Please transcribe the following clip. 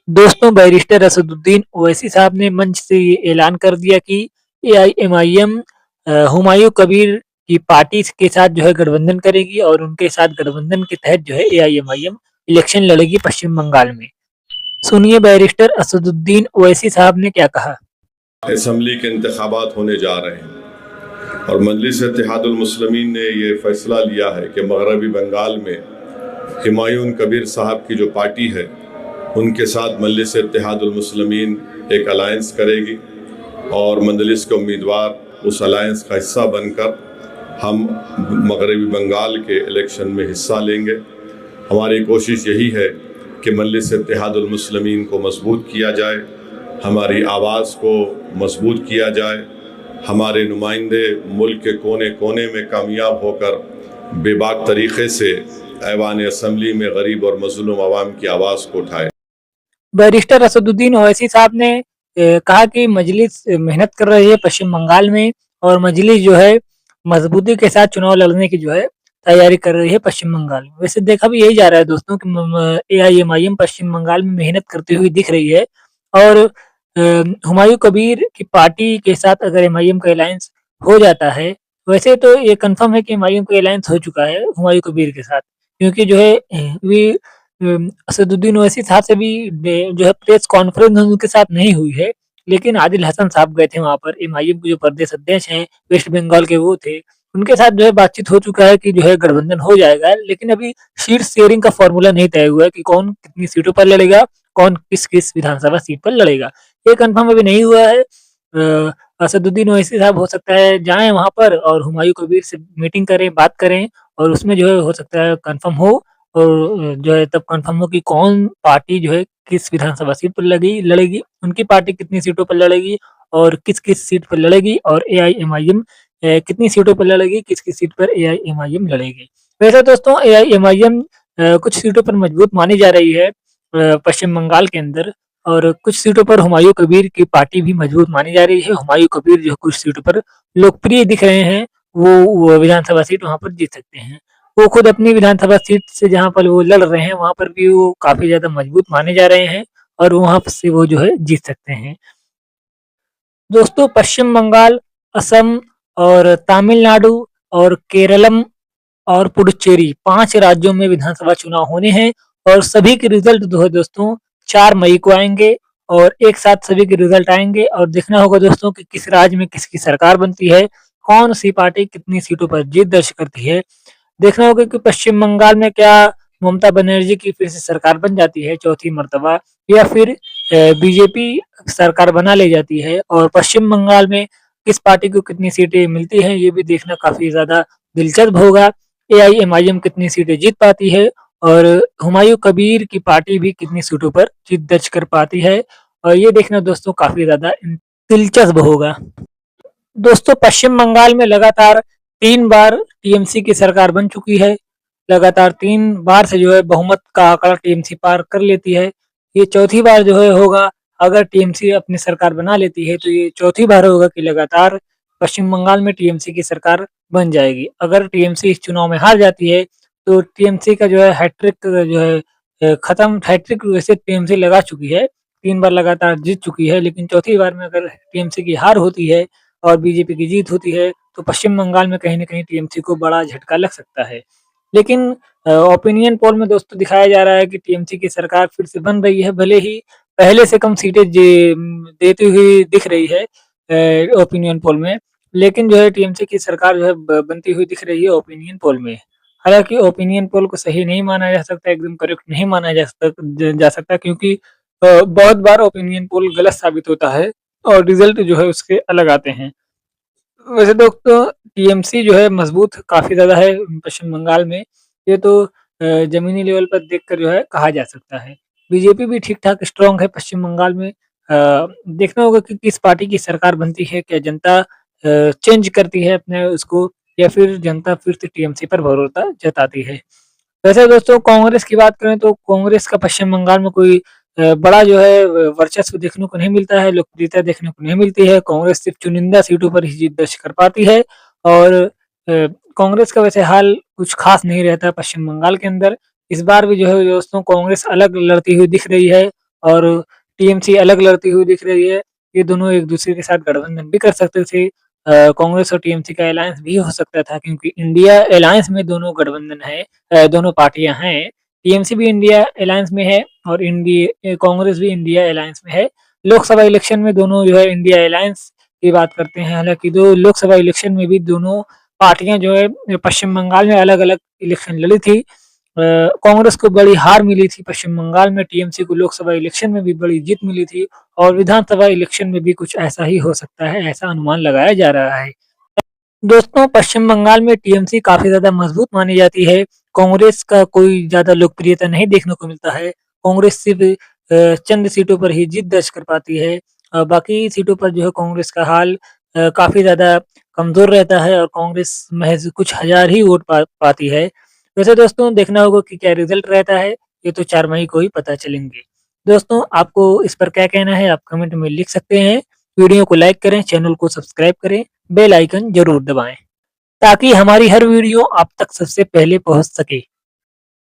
दोस्तों, बैरिस्टर असदुद्दीन ओवैसी साहब ने मंच से ये ऐलान कर दिया कि एआईएमआईएम हुमायूं कबीर की पार्टी के साथ जो है गठबंधन करेगी और उनके साथ गठबंधन के तहत जो है एआईएमआईएम इलेक्शन लड़ेगी पश्चिम बंगाल में। सुनिए बैरिस्टर असदुद्दीन ओवैसी साहब ने क्या कहा। असम्बली के इंतखाबात होने जा रहे हैं और मजलिस इत्तेहादुल मुस्लिमीन ने ये फैसला लिया है कि मगरबी बंगाल में हुमायूं कबीर साहब की जो पार्टी है उनके साथ मजलिस इत्तेहादुल मुस्लिमीन एक अलायंस करेगी और मजलिस के उम्मीदवार उस अलायंस का हिस्सा बनकर हम मगरबी बंगाल के इलेक्शन में हिस्सा लेंगे। हमारी कोशिश यही है कि मजलिस इत्तेहादुल मुस्लिमीन को मजबूत किया जाए, हमारी आवाज़ को मजबूत किया जाए, हमारे नुमाइंदे मुल्क के कोने कोने में कामयाब होकर बेबाक तरीक़े से ऐवान असम्बली में गरीब और मज़लूम आवाम की आवाज़ को उठाए। बैरिस्टर असदुद्दीन ओवैसी साहब ने कहा कि मजलिस मेहनत कर रही है पश्चिम बंगाल में और मजलिस जो है मजबूती के साथ चुनाव लड़ने की जो है तैयारी कर रही है पश्चिम बंगाल में। वैसे देखा भी यही जा रहा है दोस्तों कि एआईएमआईएम पश्चिम बंगाल में मेहनत करती हुई दिख रही है और हुमायूं कबीर की पार्टी के साथ अगर एमआईएम का अलायंस हो जाता है, वैसे तो ये कंफर्म है कि एमआईएम का अलायंस हो चुका है हुमायूं कबीर के साथ, क्योंकि जो है असदुद्दीन ओवैसी साहब से भी जो है प्रेस कॉन्फ्रेंस उनके साथ नहीं हुई है, लेकिन आदिल हसन साहब गए थे वहाँ पर। एमआईएम के जो प्रदेश अध्यक्ष हैं वेस्ट बंगाल के वो थे, उनके साथ जो है बातचीत हो चुका है कि जो है गठबंधन हो जाएगा, लेकिन अभी सीट शेयरिंग का फॉर्मूला नहीं तय हुआ है कि कौन कितनी सीटों पर लड़ेगा, कौन किस किस विधानसभा सीट पर लड़ेगा, ये कंफर्म अभी नहीं हुआ है। असदुद्दीन ओवैसी साहब हो सकता है जाएं वहां पर और हुमायूं कबीर से मीटिंग करें, बात करें और उसमें जो है हो सकता है कंफर्म हो और जो है तब कंफर्म हो कि कौन पार्टी जो है किस विधानसभा सीट पर लड़ेगी, उनकी पार्टी कितनी सीटों पर लड़ेगी और किस-किस सीट पर लड़ेगी और एआईएमआईएम कितनी सीटों पर लड़ेगी, किस-किस सीट पर एआईएमआईएम लड़ेगी। वैसे दोस्तों एआईएमआईएम कुछ सीटों पर मजबूत मानी जा रही है पश्चिम बंगाल के अंदर और कुछ सीटों पर हुमायूं कबीर की पार्टी भी मजबूत मानी जा रही है। हुमायूं कबीर जो कुछ सीटों पर लोकप्रिय दिख रहे हैं, वो विधानसभा सीट वहाँ पर जीत सकते हैं। वो खुद अपनी विधानसभा सीट से जहाँ पर वो लड़ रहे हैं, वहाँ पर भी वो काफ़ी ज़्यादा मजबूत माने जा रहे हैं और वहाँ से वो जो है जीत सकते हैं। दोस्तों, पश्चिम बंगाल, असम और तमिलनाडु और केरलम और पुडुचेरी 5 राज्यों में विधानसभा चुनाव होने हैं और सभी के रिजल्ट जो है दोस्तों 4 मई को आएँगे और एक साथ सभी के रिजल्ट आएँगे और देखना होगा दोस्तों कि किस राज्य में किसकी सरकार बनती है, कौन-सी पार्टी कितनी सीटों पर जीत दर्ज करती है। देखना होगा कि पश्चिम बंगाल में क्या ममता बनर्जी की फिर से सरकार बन जाती है चौथी मर्तबा या फिर बीजेपी सरकार बना ले जाती है और पश्चिम बंगाल में किस पार्टी को कितनी सीटें मिलती हैं, ये भी देखना काफ़ी ज़्यादा दिलचस्प होगा। एआईएमआईएम कितनी सीटें जीत पाती है और हुमायूं कबीर की पार्टी भी कितनी सीटों पर जीत दर्ज कर पाती है और ये देखना दोस्तों काफ़ी ज़्यादा दिलचस्प होगा। दोस्तों, पश्चिम बंगाल में लगातार 3 बार टीएमसी की सरकार बन चुकी है। लगातार 3 बार से जो है बहुमत का आंकड़ा टीएमसी पार कर लेती है। ये चौथी बार जो है होगा, अगर टीएमसी अपनी सरकार बना लेती है तो ये चौथी बार होगा कि लगातार पश्चिम बंगाल में टीएमसी की सरकार बन जाएगी। अगर टीएमसी इस चुनाव में हार जाती है तो टीएमसी का जो है हैट्रिक जो है खत्म, हैट्रिक वैसे टीएमसी लगा चुकी है, 3 बार लगातार जीत चुकी है, लेकिन चौथी बार में अगर टीएमसी की हार होती है और बीजेपी की जीत होती है, तो पश्चिम बंगाल में कहीं न कहीं टीएमसी को बड़ा झटका लग सकता है। लेकिन ओपिनियन पोल में दोस्तों दिखाया जा रहा है कि टीएमसी की सरकार फिर से बन रही है, भले ही पहले से कम सीटें देती हुई दिख रही है ओपिनियन पोल में, लेकिन जो है टीएमसी की सरकार जो है बनती हुई दिख रही है ओपिनियन पोल में। हालाँकि ओपिनियन पोल को सही नहीं माना जा सकता, एकदम करेक्ट नहीं माना जा सकता क्योंकि बहुत बार ओपिनियन पोल गलत साबित होता है और रिज़ल्ट जो है उसके अलग आते हैं। वैसे दोस्तों टीएमसी जो है मजबूत काफ़ी ज़्यादा है पश्चिम बंगाल में, ये तो ज़मीनी लेवल पर देखकर जो है कहा जा सकता है। बीजेपी भी ठीक-ठाक स्ट्रॉन्ग है पश्चिम बंगाल में। देखना होगा कि किस पार्टी की सरकार बनती है, क्या जनता चेंज करती है अपने उसको या फिर जनता फिर से टीएमसी पर भरोसा जताती है। वैसे दोस्तों कांग्रेस की बात करें तो कांग्रेस का पश्चिम बंगाल में कोई बड़ा जो है वर्चस्व देखने को नहीं मिलता है, लोकप्रियता देखने को नहीं मिलती है। कांग्रेस सिर्फ़ चुनिंदा सीटों पर ही जीत दर्ज कर पाती है और कांग्रेस का वैसे हाल कुछ ख़ास नहीं रहता पश्चिम बंगाल के अंदर। इस बार भी जो है दोस्तों कांग्रेस अलग लड़ती हुई दिख रही है और टीएमसी अलग लड़ती हुई दिख रही है। ये दोनों एक दूसरे के साथ गठबंधन भी कर सकते थे। कांग्रेस और टीएमसी का अलायंस भी हो सकता था क्योंकि इंडिया अलायंस में दोनों गठबंधन है, दोनों पार्टियां हैं। टीएमसी भी इंडिया अलायंस में है और कांग्रेस भी इंडिया अलायंस में है। लोकसभा इलेक्शन में दोनों जो है इंडिया अलायंस की बात करते हैं। हालांकि दो लोकसभा इलेक्शन में भी दोनों पार्टियां जो है पश्चिम बंगाल में अलग-अलग इलेक्शन लड़ी थी। कांग्रेस को बड़ी हार मिली थी पश्चिम बंगाल में, टीएमसी को लोकसभा इलेक्शन में भी बड़ी जीत मिली थी और विधानसभा इलेक्शन में भी कुछ ऐसा ही हो सकता है, ऐसा अनुमान लगाया जा रहा है। दोस्तों, पश्चिम बंगाल में टीएमसी काफ़ी ज़्यादा मजबूत मानी जाती है। कांग्रेस का कोई ज़्यादा लोकप्रियता नहीं देखने को मिलता है। कांग्रेस सिर्फ़ चंद सीटों पर ही जीत दर्ज कर पाती है। बाकी सीटों पर जो है कांग्रेस का हाल काफ़ी ज़्यादा कमज़ोर रहता है और कांग्रेस महज़ कुछ हज़ार ही वोट पाती है। वैसे दोस्तों, देखना होगा कि क्या रिज़ल्ट रहता है, ये तो 4 मई को ही पता चलेंगे। दोस्तों, आपको इस पर क्या कहना है, आप कमेंट में लिख सकते हैं। वीडियो को लाइक करें, चैनल को सब्सक्राइब करें, बेल आइकन ज़रूर दबाएँ, ताकि हमारी हर वीडियो आप तक सबसे पहले पहुँच सके।